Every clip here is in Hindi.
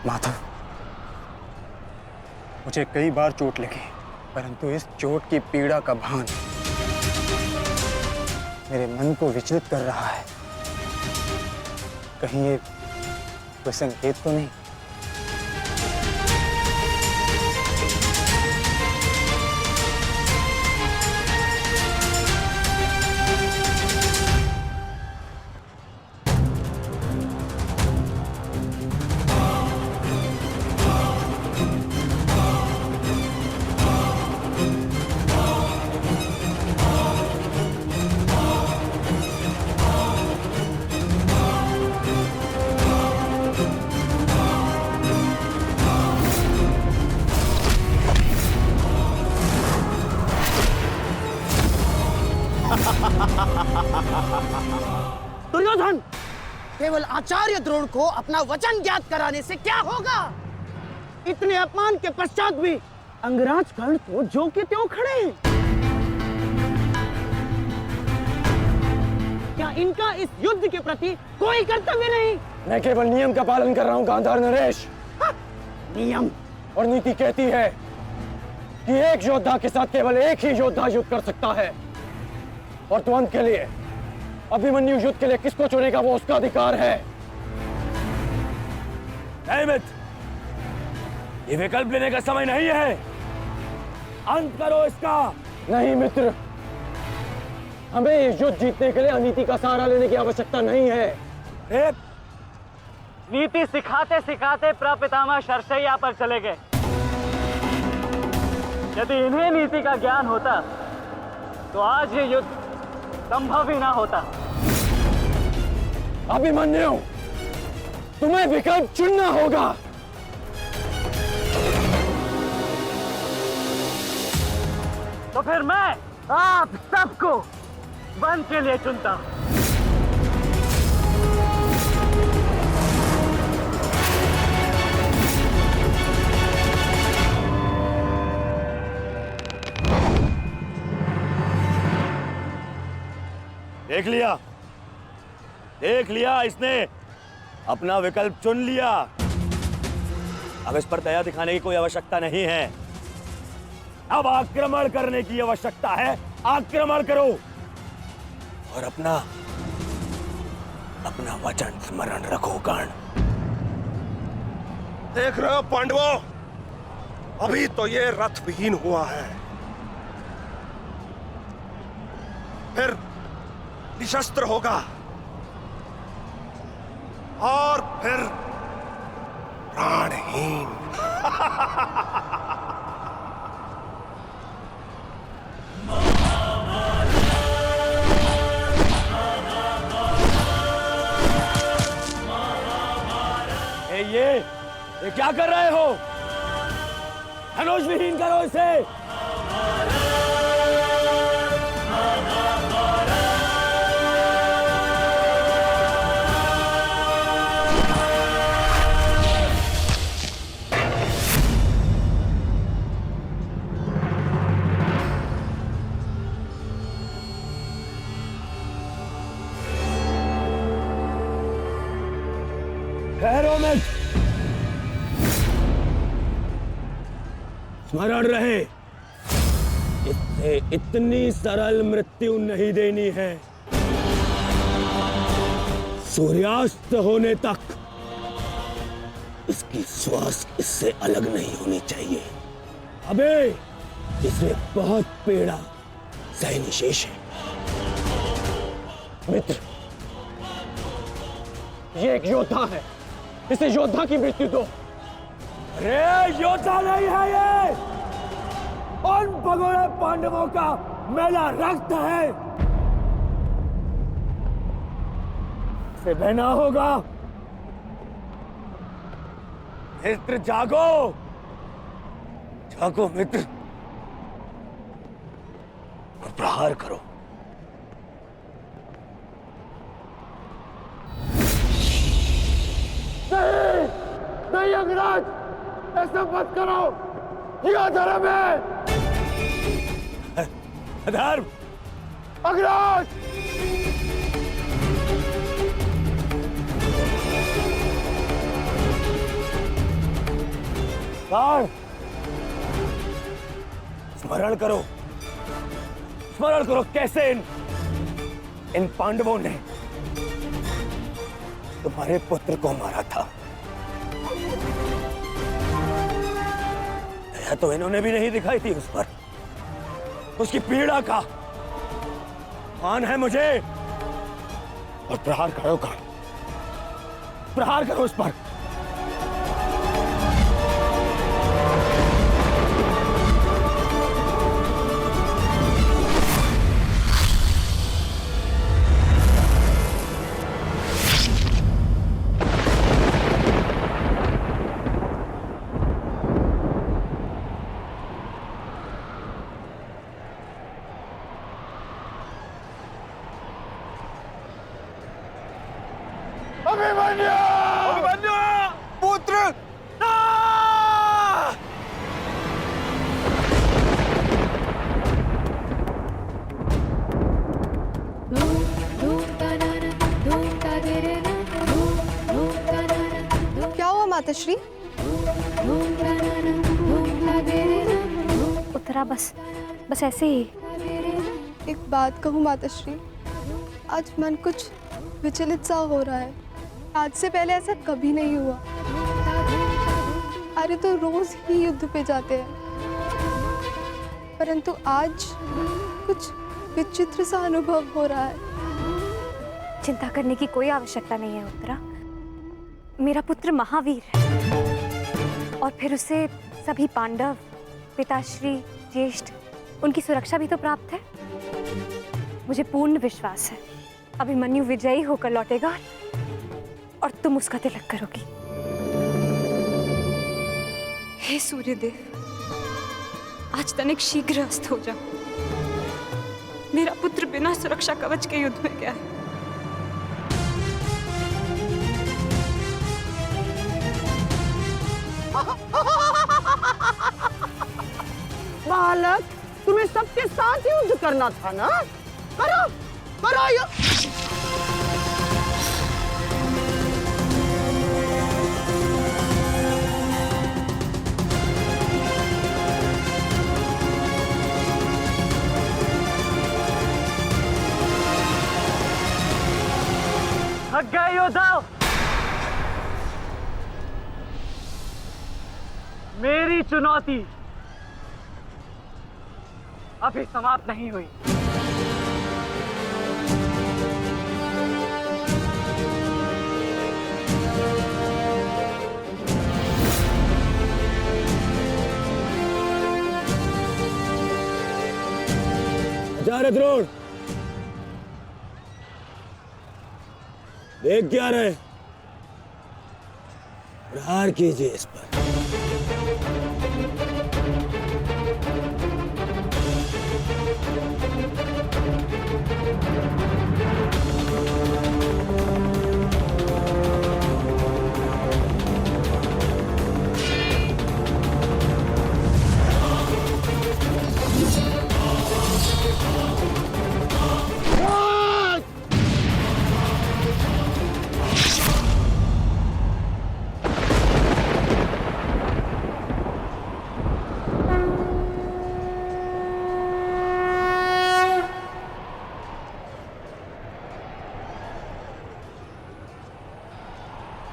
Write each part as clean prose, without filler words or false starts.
माधव, मुझे कई बार चोट लगी, परंतु इस चोट की पीड़ा का भान मेरे मन को विचलित कर रहा है। कहीं ये कोई संकेत तो नहीं? दुर्योधन, केवल आचार्य द्रोण को अपना वचन ज्ञात कराने से क्या होगा? इतने अपमान के पश्चात भी अंगराज कर्ण तो जो के त्यों खड़े हैं। क्या इनका इस युद्ध के प्रति कोई कर्तव्य नहीं? मैं केवल नियम का पालन कर रहा हूं गांधार नरेश। नियम और नीति कहती है कि एक योद्धा के साथ केवल एक ही योद्धा युद्ध कर सकता है, और तुरंत के लिए अभिमन्यु युद्ध के लिए किसको चुनेगा वो उसका अधिकार है। नहीं मित्र, ये विकल्प लेने का समय नहीं है। अंत करो इसका। नहीं मित्र, हमें ये युद्ध जीतने के लिए अनीति का सहारा लेने की आवश्यकता नहीं है। नीति सिखाते सिखाते प्रपितामह शरशैया पर चले गए। यदि इन्हें नीति का ज्ञान होता तो आज ये युद्ध संभव ही ना होता। अभिमन्यु, तुम्हें विकल्प चुनना होगा। तो फिर मैं आप सबको वन के लिए चुनता हूं। देख लिया इसने अपना विकल्प चुन लिया। अब इस पर दया दिखाने की कोई आवश्यकता नहीं है। अब आक्रमण करने की आवश्यकता है। आक्रमण करो और अपना वचन स्मरण रखो कर्ण। देख रहे हो पांडवों, अभी तो ये रथ विहीन हुआ है, फिर निशस्त्र होगा और फिर प्राणहीन। ये क्या कर रहे हो? धनुष विहीन करो इसे। ठहरो मित्र, स्मरण रहे, इससे इतनी सरल मृत्यु नहीं देनी है। सूर्यास्त होने तक इसकी श्वास इससे अलग नहीं होनी चाहिए। अबे इसे बहुत पीड़ा सहनी शेष है। मित्र, ये एक योद्धा है, इसे योद्धा की मृत्यु दो। अरे योद्धा नहीं है ये, उन भगोड़े पांडवों का मेला रक्त है। इसे बहना होगा। मित्र जागो, जागो मित्र, और प्रहार करो। नहीं अंगराज, ऐसा मत करो, यह अधर्म है। अधर्म? अंगराज! सार, स्मरण करो, स्मरण करो कैसे इन पांडवों ने तुम्हारे पुत्र को मारा था। दया तो इन्होंने भी नहीं दिखाई थी उस पर। उसकी पीड़ा का मान है मुझे, और प्रहार करो का, प्रहार करो उस पर। अभिमन्यु पुत्र क्या हुआ माताश्री? उत्तरा बस ऐसे ही। एक बात कहूँ माताश्री, आज मन कुछ विचलित सा हो रहा है। आज से पहले ऐसा कभी नहीं हुआ। अरे तो रोज ही युद्ध पे जाते हैं, परंतु आज कुछ विचित्र सा अनुभव हो रहा है। चिंता करने की कोई आवश्यकता नहीं है उत्तरा। मेरा पुत्र महावीर है, और फिर उसे सभी पांडव, पिताश्री, ज्येष्ठ, उनकी सुरक्षा भी तो प्राप्त है। मुझे पूर्ण विश्वास है अभिमन्यु विजयी होकर लौटेगा और तुम उसका तिलक करोगी। हे सूर्यदेव, आज तनिक शीघ्र अस्त हो जाओ। मेरा पुत्र बिना सुरक्षा कवच के युद्ध में गया है। बालक, तुम्हें सबके साथ युद्ध करना था ना? करो करो युद्ध। थक गए योद्धाओ, मेरी चुनौती अभी समाप्त नहीं हुई। आचार्य द्रोण, देख क्या रहे, प्रहार कीजिए इस पर।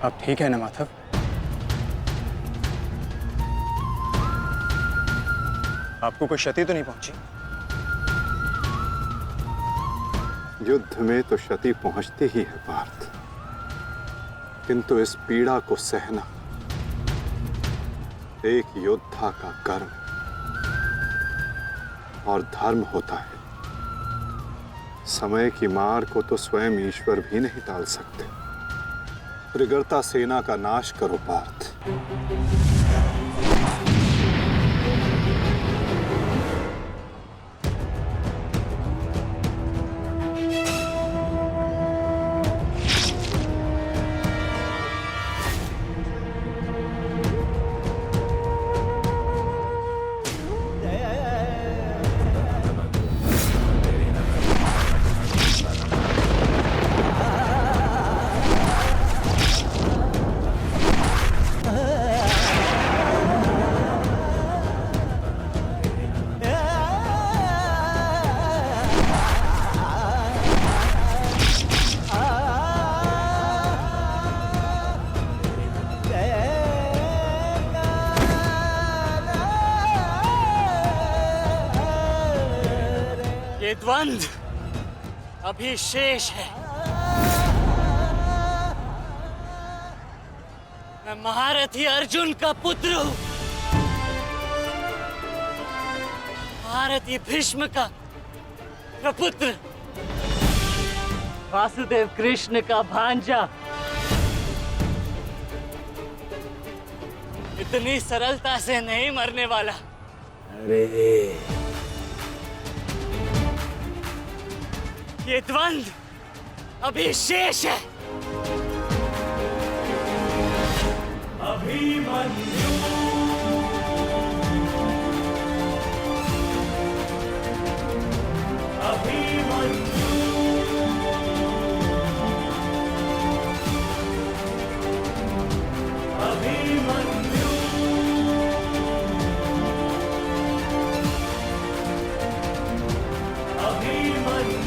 अब ठीक है ना माधव? आपको कोई क्षति तो नहीं पहुंची? युद्ध में तो क्षति पहुंचती ही है पार्थ, किंतु इस पीड़ा को सहना एक योद्धा का कर्म और धर्म होता है। समय की मार को तो स्वयं ईश्वर भी नहीं टाल सकते। त्रिगर्ता सेना का नाश करो पार्थ। द्वंद्व अभी शेष है। मैं महारथी अर्जुन का पुत्र हूं, महारथी भीष्म का प्रपुत्र, वासुदेव कृष्ण का भांजा। इतनी सरलता से नहीं मरने वाला। अरे ये द्वंद्व अभी शेष है। अभिमन्यु अभिमन्यु अभिमन्यु अभिमन्यु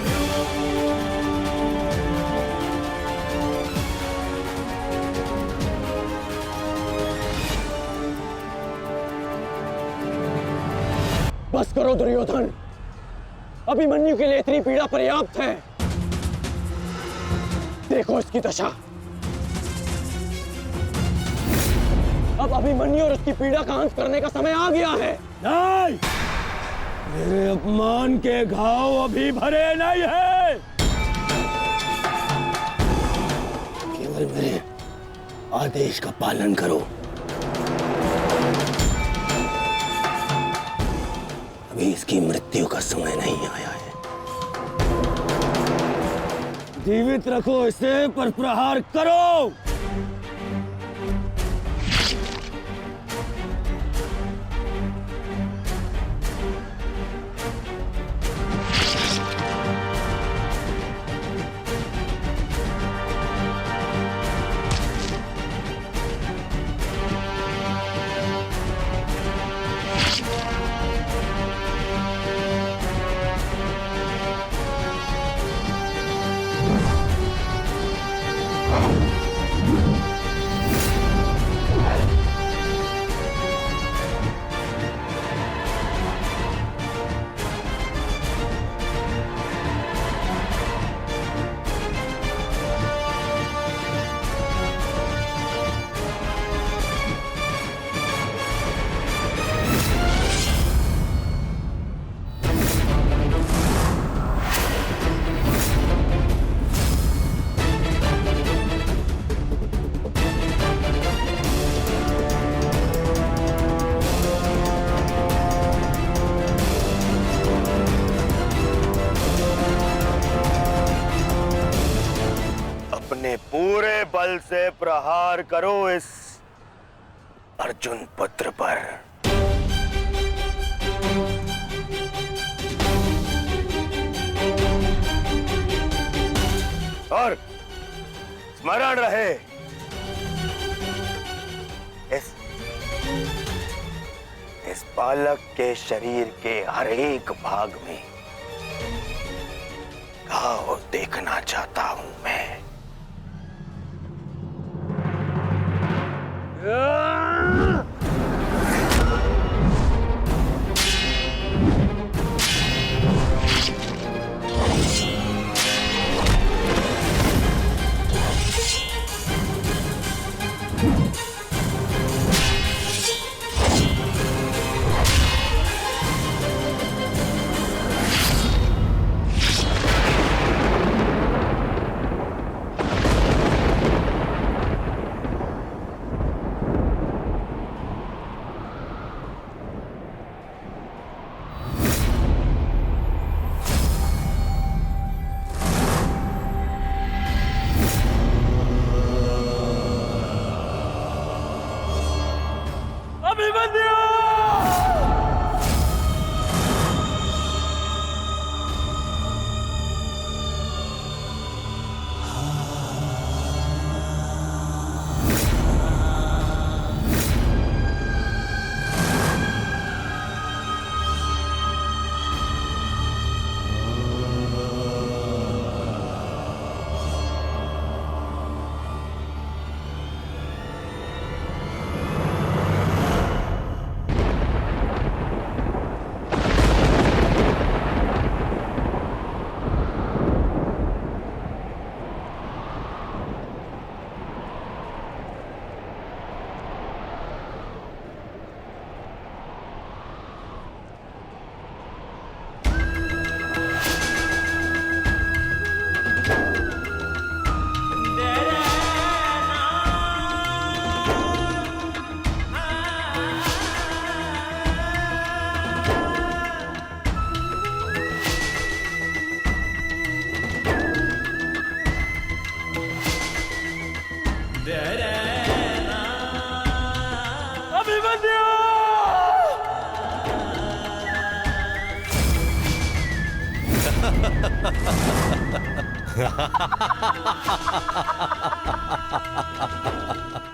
बस करो दुर्योधन, अभिमन्यु के लिए इतनी पीड़ा पर्याप्त है। देखो इसकी दशा। अब अभिमन्यु और उसकी पीड़ा का अंत करने का समय आ गया है। नहीं, मेरे अपमान के घाव अभी भरे नहीं है। केवल मेरे आदेश का पालन करो। अभी इसकी मृत्यु का समय नहीं आया है। जीवित रखो इसे, पर प्रहार करो। अपने पूरे बल से प्रहार करो इस अर्जुन पुत्र पर। और स्मरण रहे, इस बालक के शरीर के हर एक भाग में घाव देखना चाहता हूं मैं।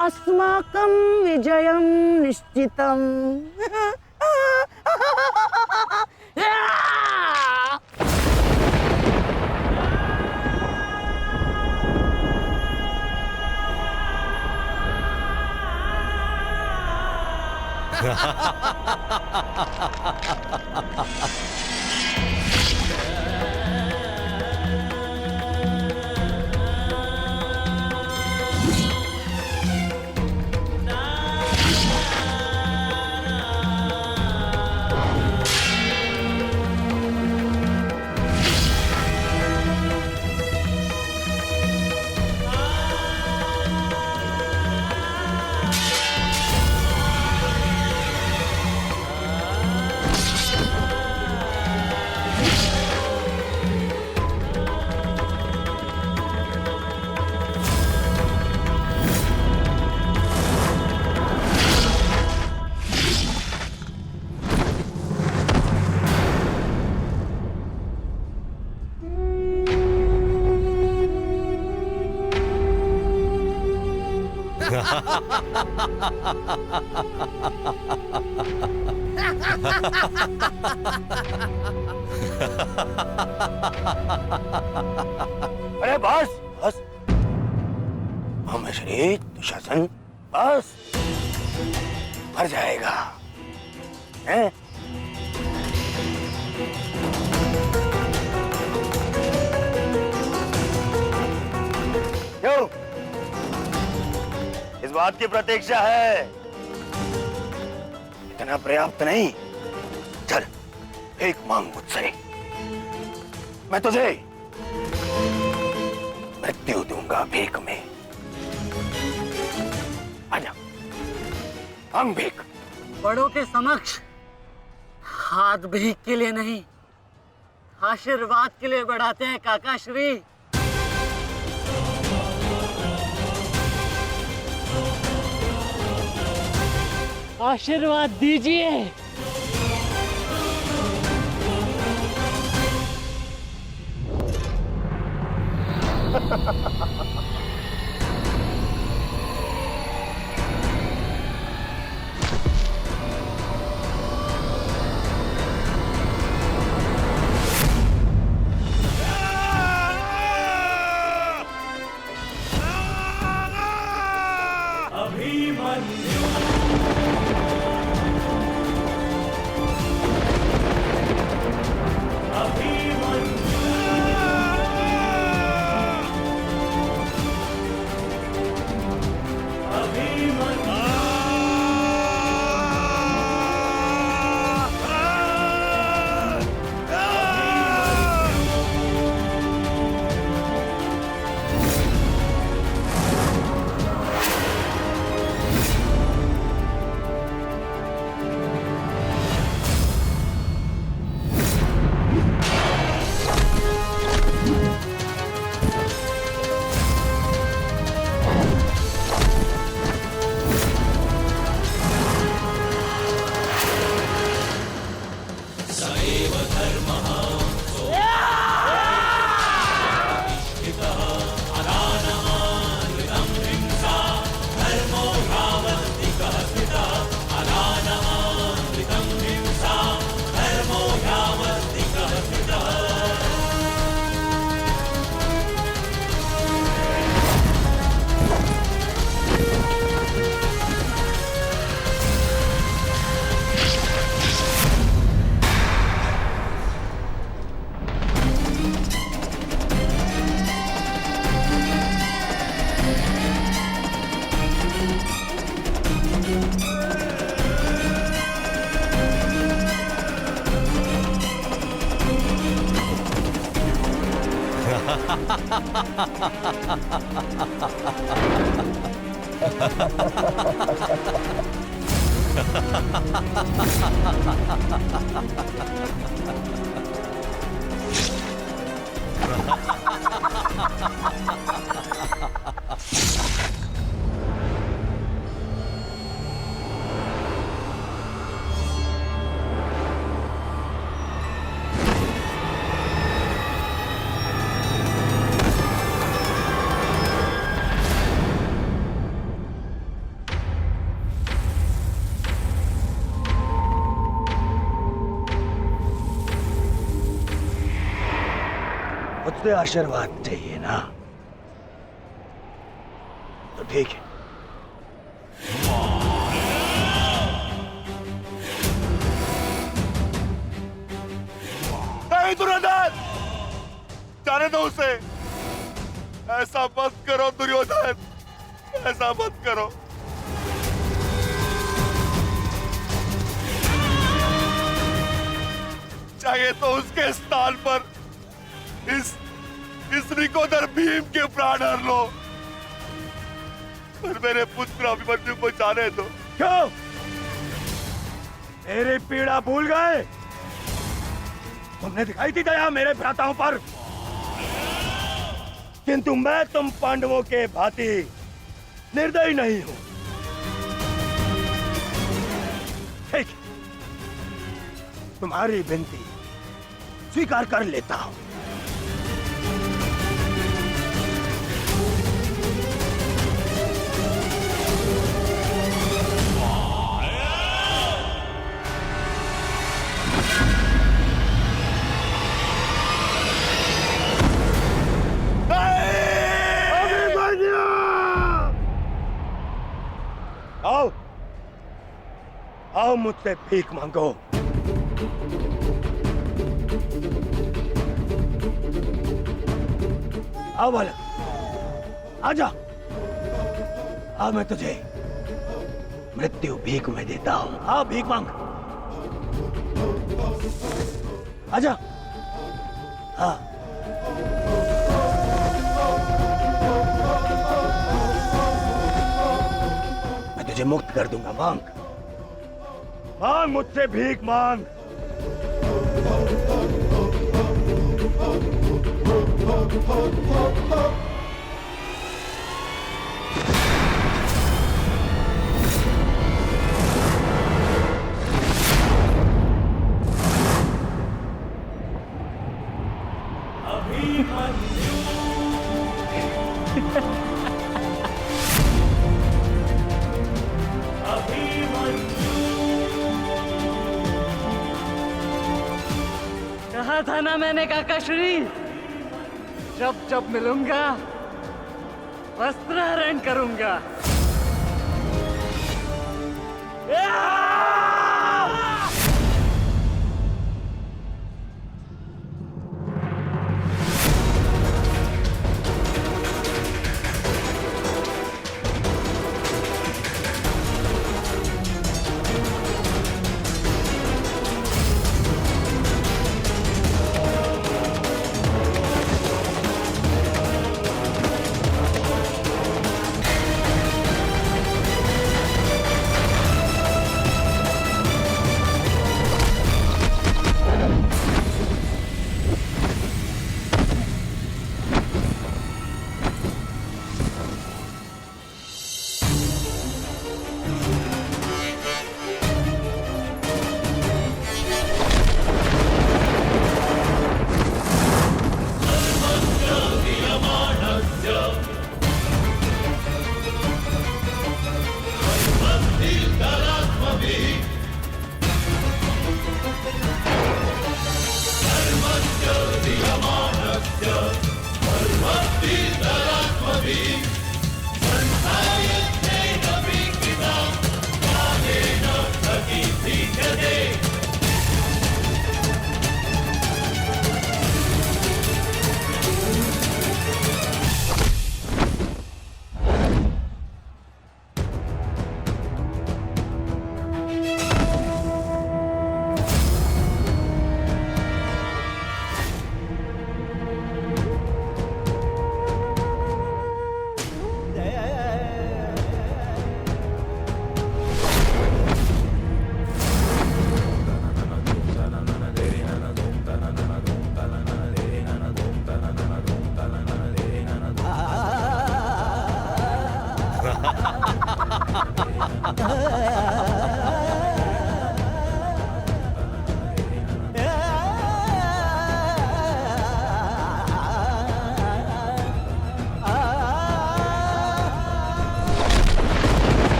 अस्माकं विजयं निश्चितम्। अरे बस बस, महामश्री दुशासन, बस मर जाएगा हैं? क्यों? इस बात की प्रतीक्षा है? इतना पर्याप्त नहीं? चल एक मांग मुझसे, मैं तुझे मृत्यु दूंगा भीख में। आजा, मांग भीख। बड़ों के समक्ष हाथ भीख के लिए नहीं, आशीर्वाद के लिए बढ़ाते हैं काका श्री। आशीर्वाद दीजिए। मुझसे आशीर्वाद चाहिए ना, तो ठीक है। नहीं दुर्योधन, जाने दो उसे। ऐसा मत करो दुर्योधन, ऐसा मत करो। चाहिए तो उसके स्थान पर इस रिकोदर भीम के प्राण हर लो, पर मेरे पुत्र अभिमन्यु को जाने दो। क्यों? मेरी पीड़ा भूल गए? तुमने दिखाई थी दया मेरे भ्राताओं पर, किंतु मैं तुम पांडवों के भांति निर्दयी नहीं हूं। ठीक, तुम्हारी विनती स्वीकार कर लेता हूं। आओ, आओ मुझसे भीख मांगो। आओ बालक, आजा। आ मैं तुझे मृत्यु भीख में देता हूं। आओ भीख मांग, आजा। हाँ, मैं तुझे मुक्त कर दूंगा। मांग, मांग मुझसे भीख मांग। कहा था ना मैंने काकाश्री, जब जब मिलूंगा वस्त्रहरण करूंगा।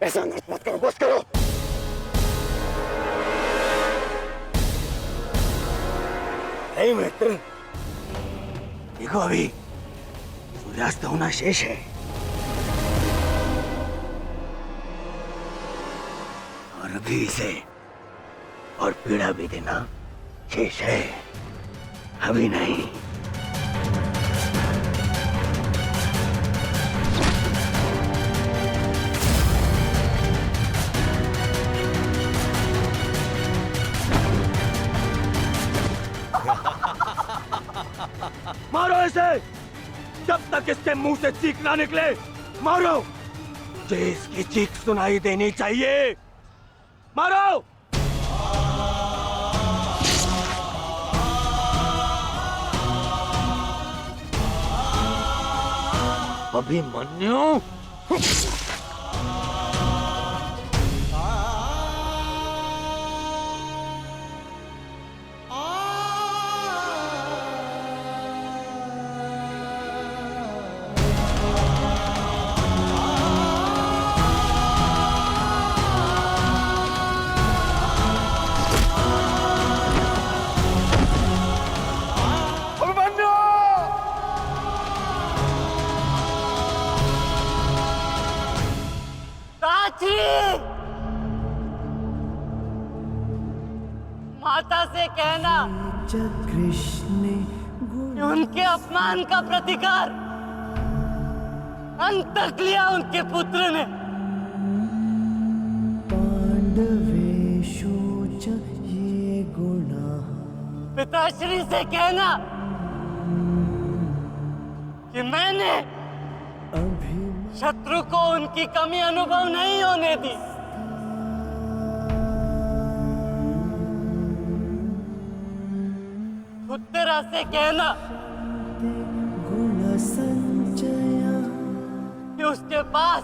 ऐसा नृत्य मत करो, बस करो। नहीं मित्र, देखो अभी सूर्यास्त होना शेष है और अभी इसे और पीड़ा भी देना शेष है, अभी नहीं। मारो इसे, जब तक इसके मुंह से चीख ना निकले मारो। मुझे इसकी चीख सुनाई देनी चाहिए, मारो। अभिमन्यु, माता से कहना कि उनके अपमान का प्रतिकार अंत तक लिया उनके पुत्र ने। पिताश्री से कहना कि मैंने शत्रु को उनकी कमी अनुभव नहीं होने दी। उत्तरा से कहना कि उसके पास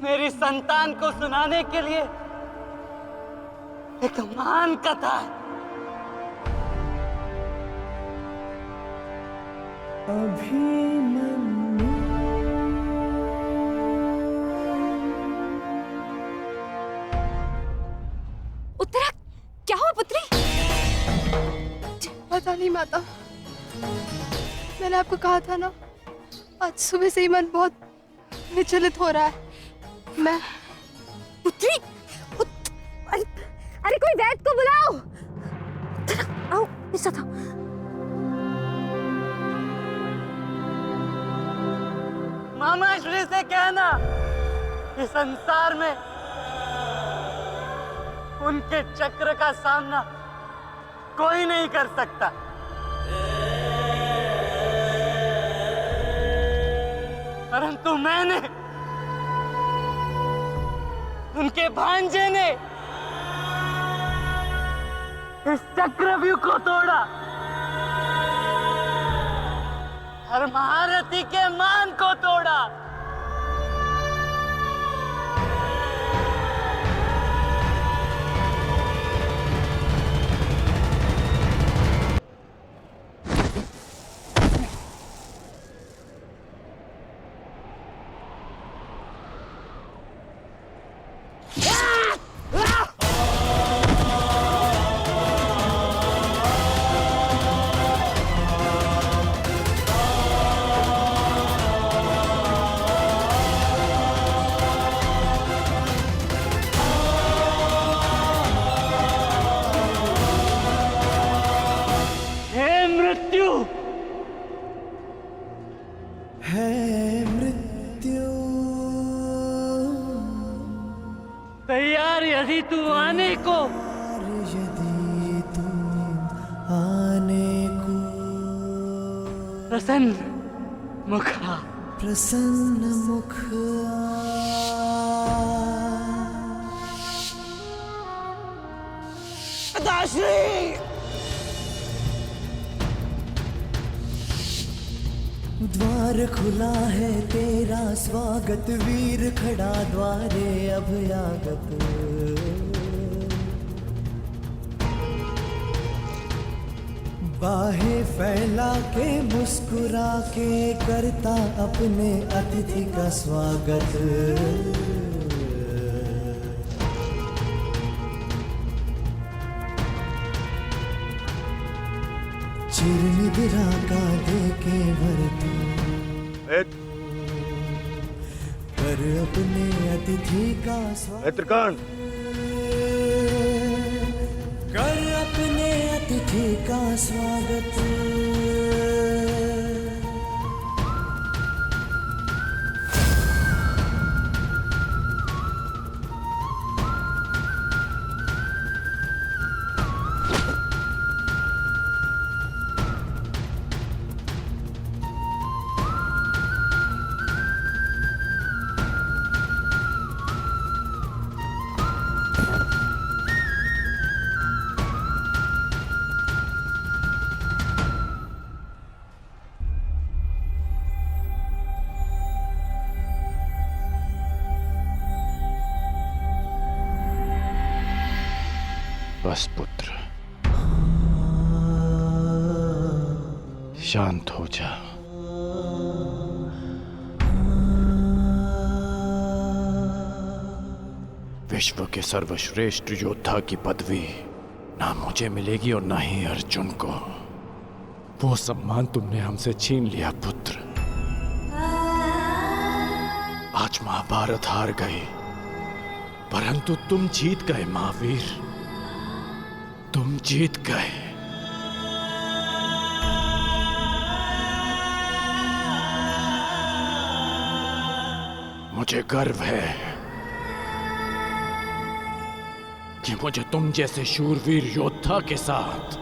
मेरी संतान को सुनाने के लिए एक महान कथा है। उत्तरा, क्या हुआ पुत्री? पता नहीं माता, मैंने आपको कहा था ना, आज सुबह से ही मन बहुत विचलित हो रहा है। मैं पुत्री, अरे कोई वैद्य को बुलाओ। आओ, ऐसा था। मामा श्री से कहना कि संसार में उनके चक्र का सामना कोई नहीं कर सकता। परंतु मैंने, उनके भांजे ने इस चक्रव्यूह को तोड़ा और महारथी के मान को तोड़ा। तैयार यदि तू आने को, प्रसन्न मुखा, प्रसन्न मुख पिताश्री, द्वार खुला है तेरा स्वागत, वीर खड़ा द्वारे अभयागत। बाहें फैला के मुस्कुरा के करता अपने अतिथि का स्वागत। चिरनिद्रा का देके भरती कर अपने अतिथि का स्वागत। कर अपने अतिथि का स्वागत। बस पुत्र, शांत हो जा। विश्व के सर्वश्रेष्ठ योद्धा की पदवी ना मुझे मिलेगी और ना ही अर्जुन को। वो सम्मान तुमने हमसे छीन लिया पुत्र। आज महाभारत हार गई, परंतु तुम जीत गए महावीर, तुम जीत गए। मुझे गर्व है कि मुझे तुम जैसे शूरवीर योद्धा के साथ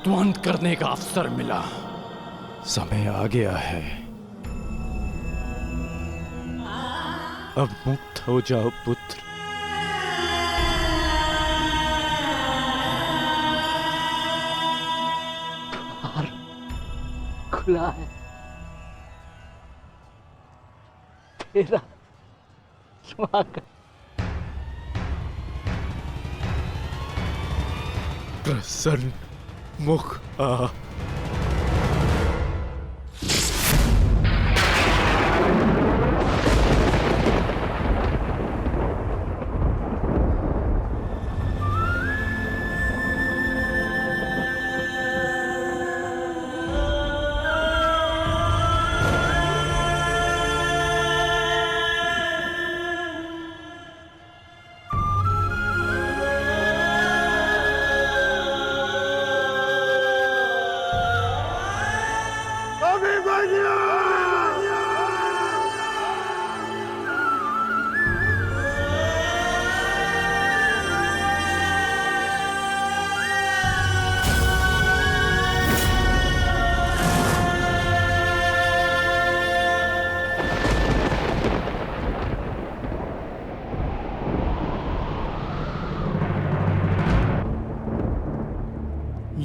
द्वंद्व करने का अवसर मिला। समय आ गया है, अब मुक्त हो जाओ पुत्र। खुला है तेरा स्वागत। प्रसन्न मुख आ।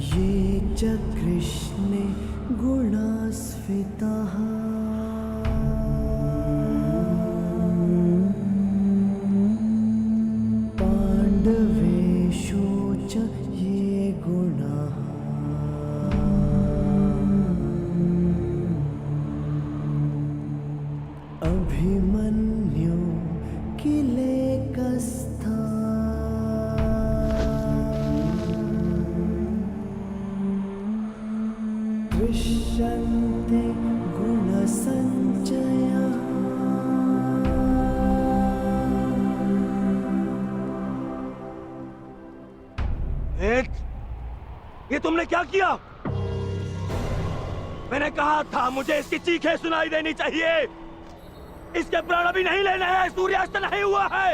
ये चकृष्णे गुणास्फितः पाण्डवेषु च ये गुणाः अभिमन्यु किलेकस्था दृश्यन्ते गुणसञ्चयः। ये तुमने क्या किया? मैंने कहा था मुझे इसकी चीखें सुनाई देनी चाहिए। इसके प्राण अभी नहीं लेने हैं, सूर्यास्त नहीं हुआ है।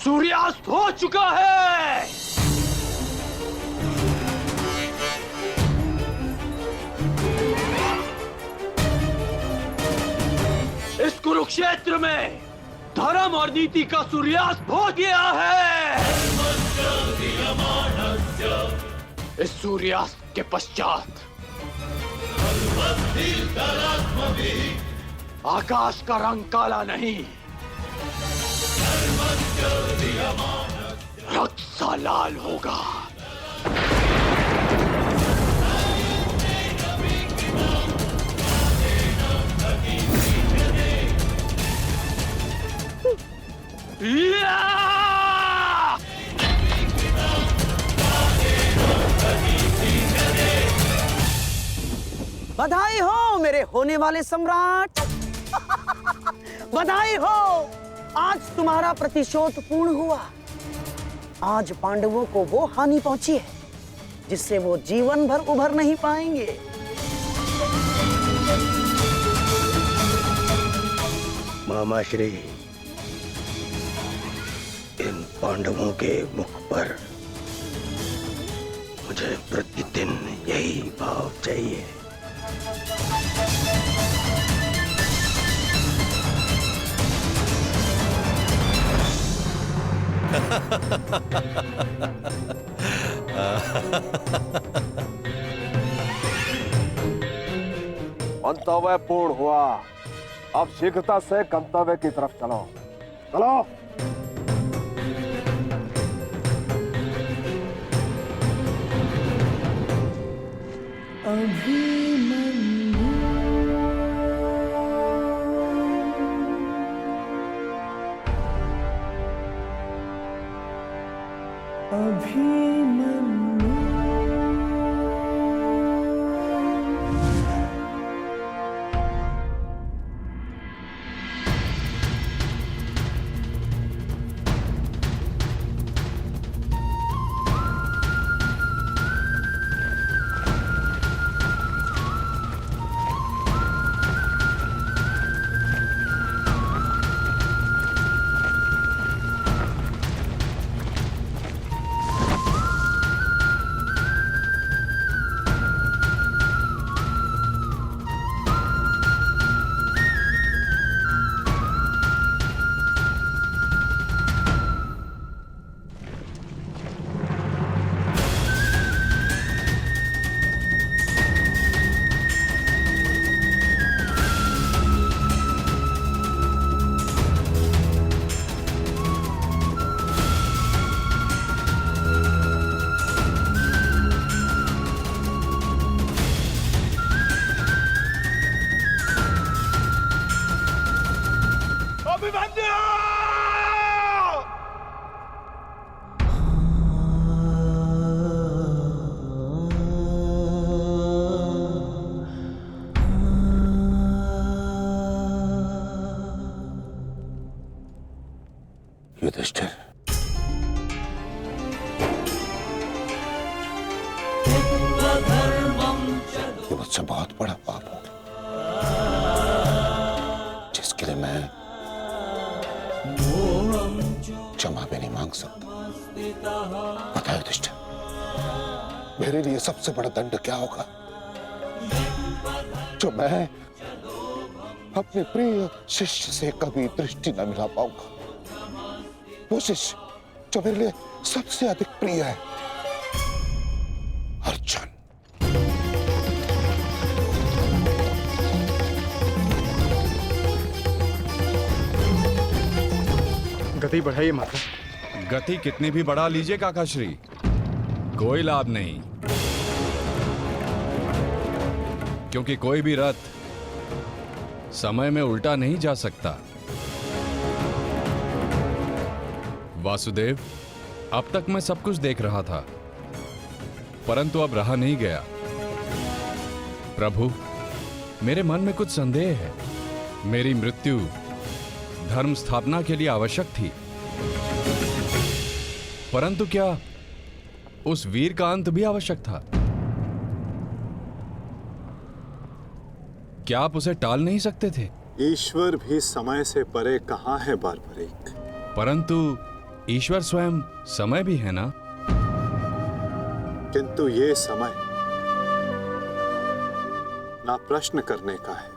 सूर्यास्त हो चुका है। इस कुरुक्षेत्र में धर्म और नीति का सूर्यास्त हो गया है। इस सूर्यास्त के पश्चात आकाश का रंग काला नहीं, रक्त सा लाल होगा। हो मेरे होने वाले सम्राट। बधाई हो, आज तुम्हारा प्रतिशोध पूर्ण हुआ। आज पांडवों को वो हानि पहुंची है जिससे वो जीवन भर उभर नहीं पाएंगे। मामा श्री, इन पांडवों के मुख पर मुझे प्रतिदिन यही भाव चाहिए। मंतव्य पूर्ण हुआ। अब शीघ्रता से गंतव्य की तरफ चलो। चलो। युधिष्ठिर, ये मुझसे बहुत बड़ा पाप हो जिसके लिए मैं क्षमा भी नहीं मांग सकता। पता है युधिष्ठिर, मेरे लिए सबसे बड़ा दंड क्या होगा? जो मैं अपने प्रिय शिष्य से कभी दृष्टि न मिला पाऊंगा। वो शिष्य जो मेरे लिए सबसे अधिक प्रिय है, अर्जुन। गति बढ़ाइए माता। गति कितनी भी बढ़ा लीजिए काकाश्री, कोई लाभ नहीं, क्योंकि कोई भी रथ समय में उल्टा नहीं जा सकता। वासुदेव, अब तक मैं सब कुछ देख रहा था, परंतु अब रहा नहीं गया। प्रभु, मेरे मन में कुछ संदेह है। मेरी मृत्यु धर्म स्थापना के लिए आवश्यक थी, परंतु क्या उस वीर का अंत भी आवश्यक था? क्या आप उसे टाल नहीं सकते थे? ईश्वर भी समय से परे कहाँ है बारबरीक? परंतु ईश्वर स्वयं समय भी है ना? किंतु ये समय ना प्रश्न करने का है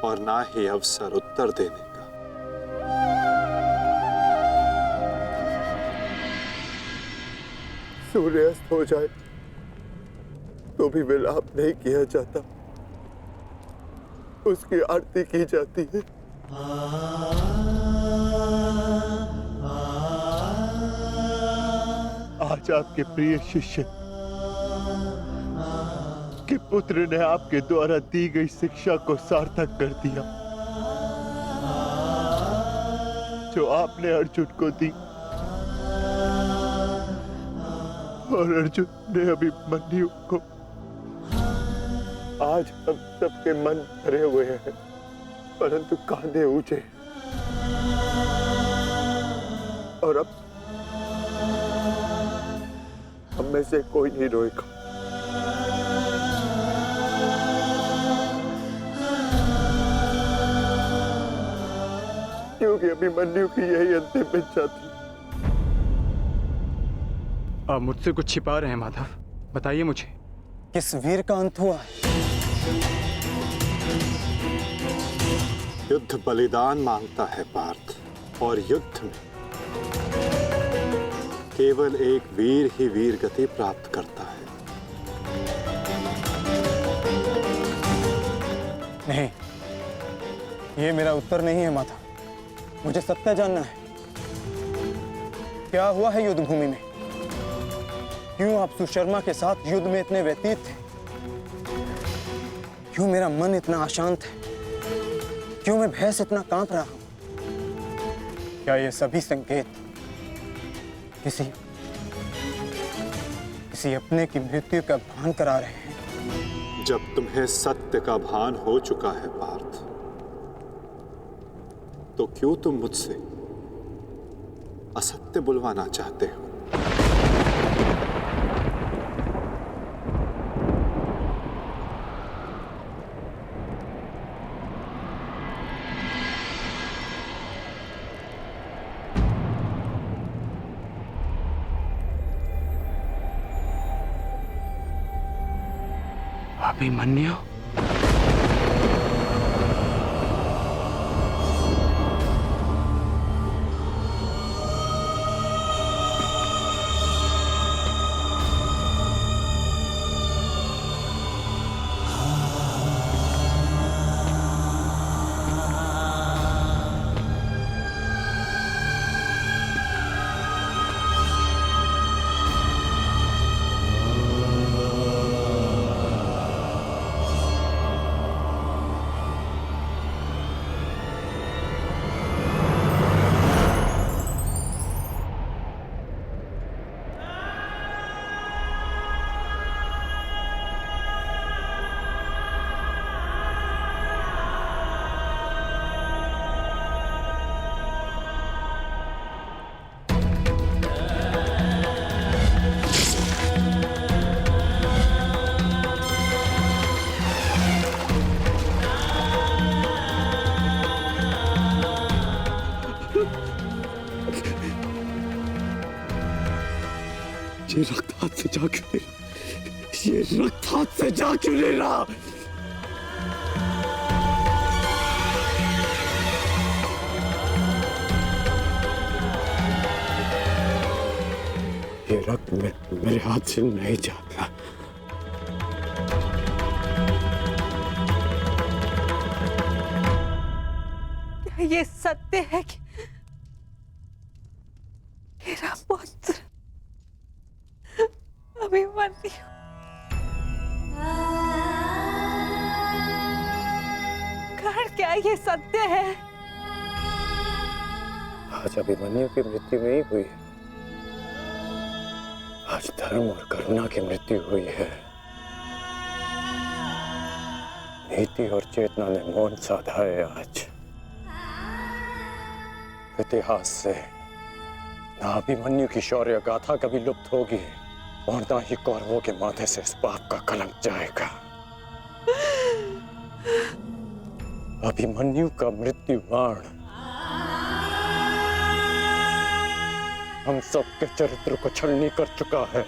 और ना ही अवसर उत्तर देने का। सूर्यास्त हो जाए तो भी विलाप नहीं किया जाता, उसकी आरती की जाती है। आज आपके प्रिय शिष्य के पुत्र ने आपके द्वारा दी गई शिक्षा को सार्थक कर दिया, जो आपने अर्जुन को दी, और अर्जुन ने अभिमन्यु को आज हम सबके मन भरे हुए हैं, परंतु कांधे ऊंचे, और अब हम में से कोई नहीं रोएगा। क्योंकि अभिमन्यु की यही अंतिम इच्छा थी। आप मुझसे कुछ छिपा रहे हैं माधव, बताइए मुझे। किस वीर का अंत हुआ? युद्ध बलिदान मांगता है पार्थ, और युद्ध में केवल एक वीर ही वीर गति प्राप्त करता है। नहीं, ये मेरा उत्तर नहीं है माता। मुझे सत्य जानना है। क्या हुआ है युद्ध भूमि में? क्यों आप सुशर्मा के साथ युद्ध में इतने व्यतीत थे? क्यों मेरा मन इतना अशांत है? क्यों मैं भय से इतना कांप रहा हूं? क्या ये सभी संकेत किसी अपने की मृत्यु का भान करा रहे हैं? जब तुम्हें सत्य का भान हो चुका है पार्थ, तो क्यों तुम मुझसे असत्य बुलवाना चाहते हो? अभिमन्यु? ये रक्त हाथ से जा क्यों नहीं रहा? ये रक्त हाथ से जा क्यों नहीं रहा? ये रक्त मेरे हाथ से नहीं जाता। क्या ये सत्य है कि मेरा पुत्र अभिमन्यु कर्ण, क्या ये सत्य है? आज अभिमन्यु की मृत्यु नहीं हुई है, आज धर्म और करुणा की मृत्यु हुई है। नीति और चेतना ने मौन साधा है। आज इतिहास से ना अभिमन्यु की शौर्य गाथा कभी लुप्त होगी और ना ही कौरवों के माथे से इस पाप का कलंक जाएगा। अभिमन्यु का मृत्यु बाण हम सबके चरित्र को छलनी कर चुका है।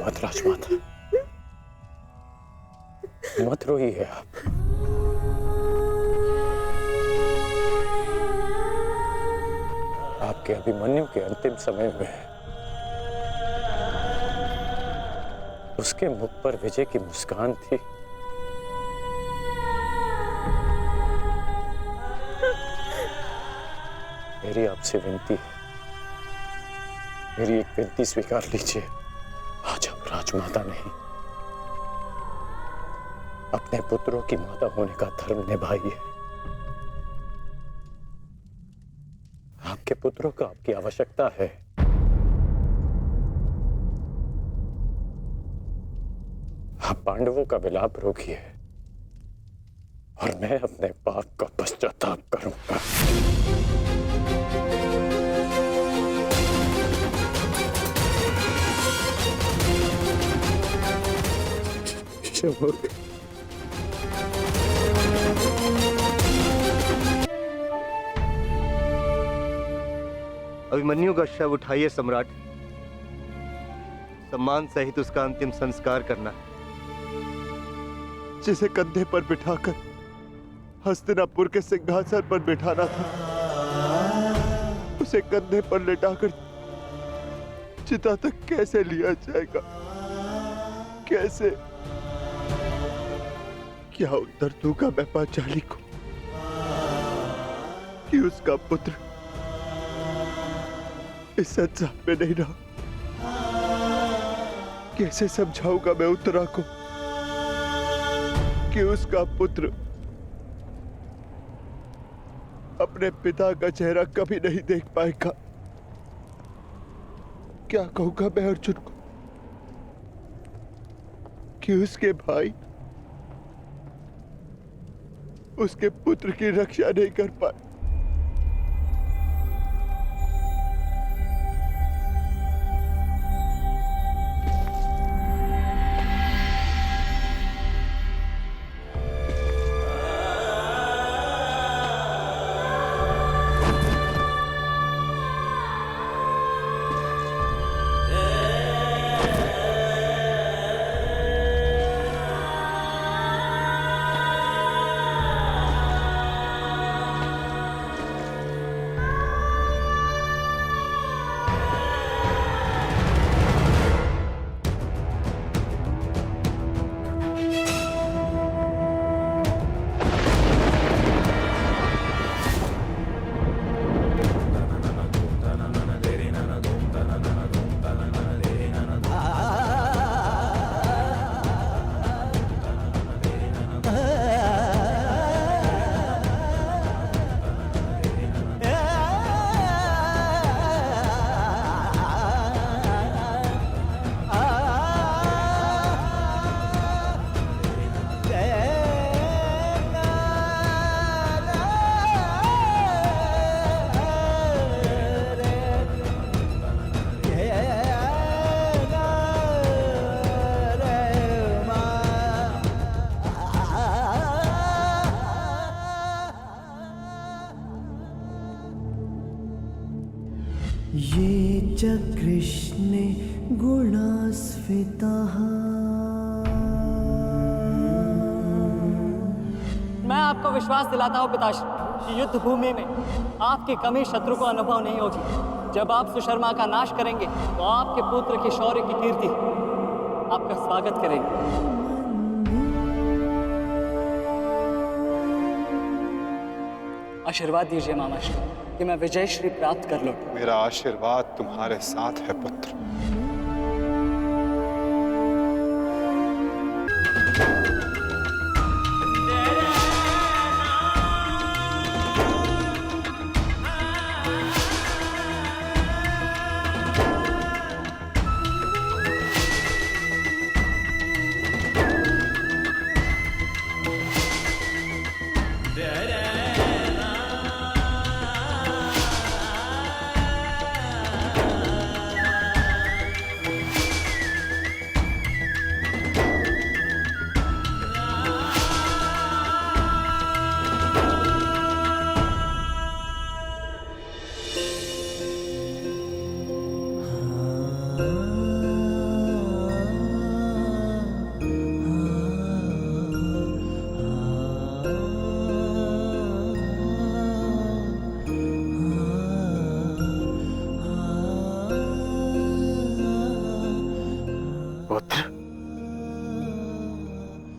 मत राजमाता, मत रोइए आप। आपके अभिमन्यु के अंतिम समय में उसके मुख पर विजय की मुस्कान थी। मेरी आपसे विनती है, मेरी एक विनती स्वीकार लीजिए। आज आप राजमाता नहीं, अपने पुत्रों की माता होने का धर्म निभाइए। आपके पुत्रों को आपकी आवश्यकता है। आप पांडवों का विलाप रोकिए और मैं अपने पाप का पश्चाताप करूंगा। अभिमन्यु का शव उठाइए सम्राट। सम्मान सहित उसका अंतिम संस्कार करना है। जिसे कंधे पर बिठाकर हस्तिनापुर के सिंहासन पर बिठाना था, उसे कंधे पर लेटाकर चिता तक कैसे लिया जाएगा? कैसे? क्या उत्तर दूंगा मैं पांचाली को कि उसका पुत्र इस संसार में नहीं रहा? कैसे समझाऊंगा मैं उत्तरा को कि उसका पुत्र अपने पिता का चेहरा कभी नहीं देख पाएगा? क्या कहूंगा मैं अर्जुन को कि उसके भाई उसके पुत्र की रक्षा नहीं कर पाए? ये च कृष्णे गुणास्फितः। मैं आपको विश्वास दिलाता हूँ पिताश्री कि युद्ध भूमि में आपकी कमी शत्रु को अनुभव नहीं होगी। जब आप सुशर्मा का नाश करेंगे तो आपके पुत्र के शौर्य की कीर्ति आपका स्वागत करेगी। आशीर्वाद दीजिए मामाश्री कि मैं विजयश्री प्राप्त कर लूं। मेरा आशीर्वाद तुम्हारे साथ है पुत्र।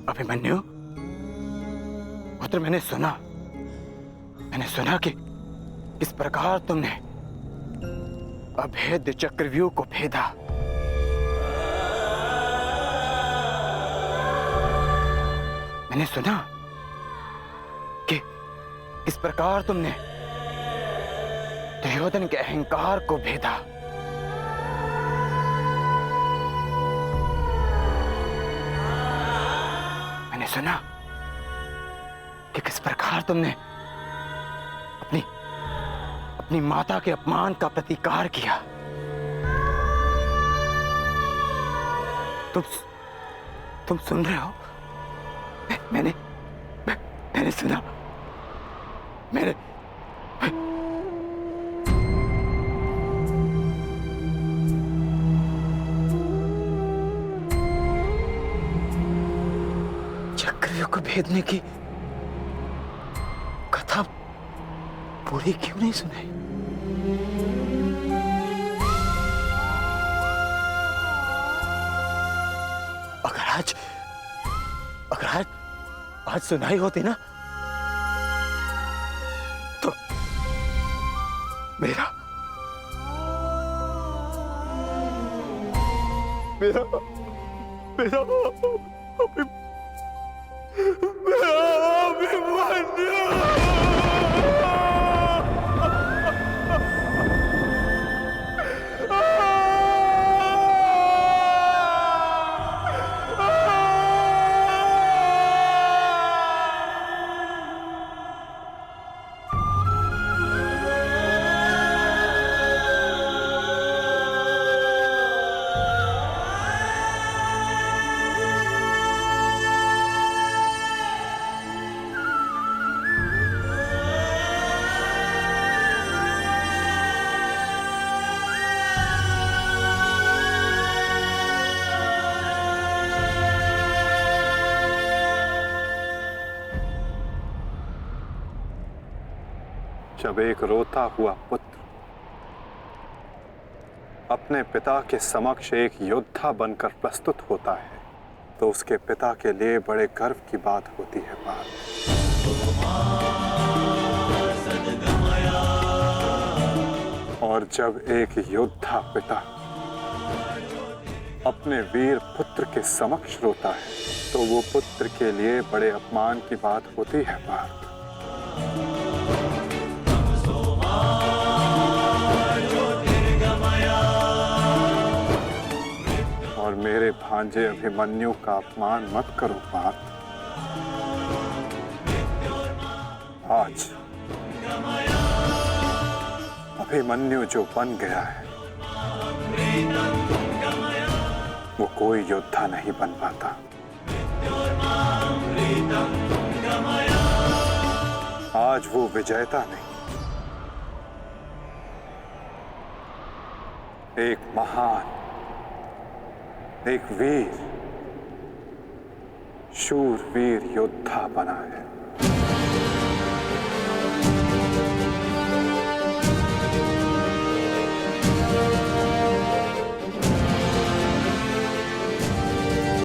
अभिमन्यु, पुत्र मैंने सुना कि किस प्रकार तुमने अभेद्य चक्रव्यूह को भेदा। मैंने सुना कि किस प्रकार तुमने दुर्योधन के अहंकार को भेदा। सुना कि किस प्रकार तुमने अपनी अपनी माता के अपमान का प्रतिकार किया। तुम सुन रहे हो? मैंने सुना। मैंने चक्रव्यूह को भेदने की कथा पूरी क्यों नहीं सुनाई? अगर आज सुनाई होती ना तो मेरा जब एक रोता हुआ पुत्र अपने पिता के समक्ष एक योद्धा बनकर प्रस्तुत होता है तो उसके पिता के लिए बड़े गर्व की बात होती है। और जब एक योद्धा पिता अपने वीर पुत्र के समक्ष रोता है तो वो पुत्र के लिए बड़े अपमान की बात होती है। और मेरे भांजे अभिमन्यु का अपमान मत करो पार्थ। आज अभिमन्यु जो बन गया है वो कोई योद्धा नहीं बन पाता। आज वो विजेता नहीं, एक महान, एक वीर, शूरवीर योद्धा बना है।